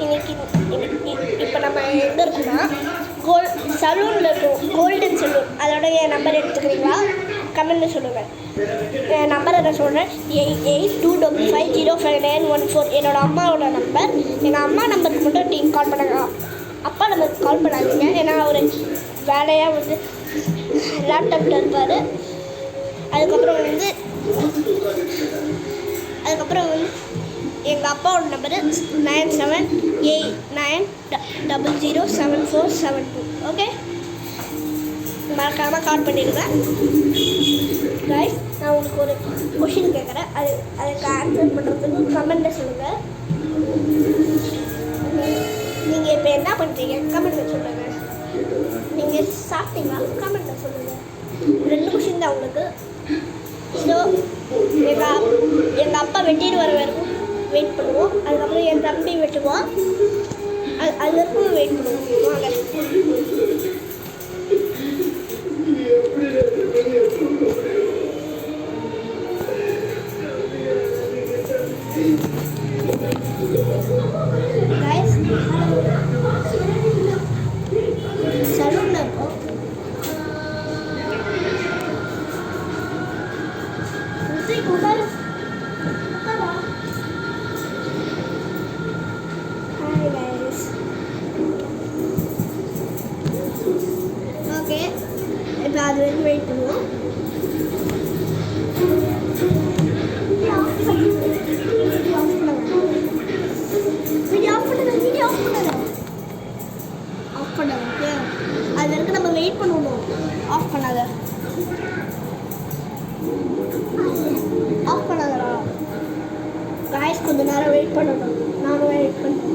இன்னைக்கு இப்போ நம்ம எங்கே இருக்கோம்னா சலூனில் இருக்கோம், கோல்டன் சலூன். அதோட என் நம்பர் எடுத்துக்கிறீங்களா? கமெண்ட்டில் சொல்லுங்கள். என் நம்பரை நான் சொல்கிறேன், 8825505914. என்னோடய அம்மாவோட நம்பர். எங்கள் அம்மா நம்பருக்கு மட்டும் நீங்கள் கால் பண்ணுங்க, அப்பா நம்பருக்கு கால் பண்ணாதீங்க. ஏன்னா அவர் வேலையாக வந்து லேப்டாப்பில் இருப்பார். அதுக்கப்புறம் வந்து எங்கள் அப்பாவோட நம்பரு 9789007472. ஓகே, மறக்காமல் கால் பண்ணிடுங்க கைஸ். நான் உங்களுக்கு ஒரு கொஷின் கேட்குறேன், அதுக்கு ஆன்சர் பண்ணுறதுக்கு கமெண்ட்டில் சொல்லுங்கள். நீங்கள் இப்போ என்ன பண்ணுறீங்க? கமெண்ட்டில் சொல்லுங்கள். நீங்கள் சாப்பிட்டீங்களா? கமெண்ட்டில் சொல்லுங்கள். 2 கொஷின் தான் உங்களுக்கு. ஸோ எங்கள் அப்பா வெட்டிட்டு வர வரைக்கும் வெயிட் பண்ணுவோம். அதுக்கப்புறம் என் தம்பி வெட்டுவோம், அது வரைக்கும் வெயிட் பண்ணுவோம். வாங்க. கைஸ், சலூனில் இருக்கோம். ஓகே, இப்போ அது வரைக்கும் வெயிட் பண்ணுவோம். ஆஃப் பண்ண ஓகே, அது வரைக்கும் நம்ம வெயிட் பண்ணுவோம். ஆஃப் பண்ணாதடா. காய்ஸ், கொஞ்ச நேரம் வெயிட் பண்ணணும். நானும் வெயிட் பண்ணுறேன்.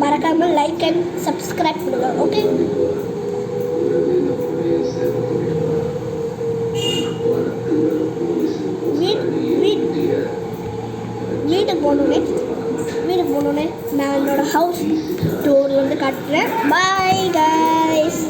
மறக்காமல் லைக் அண்ட் சப்ஸ்கிரைப் பண்ணுங்க. ஓகே, வீட்டுக்கு போகணுன்னே நான் என்னோடய ஹவுஸ் டூர் வந்து காட்டுறேன். Bye guys.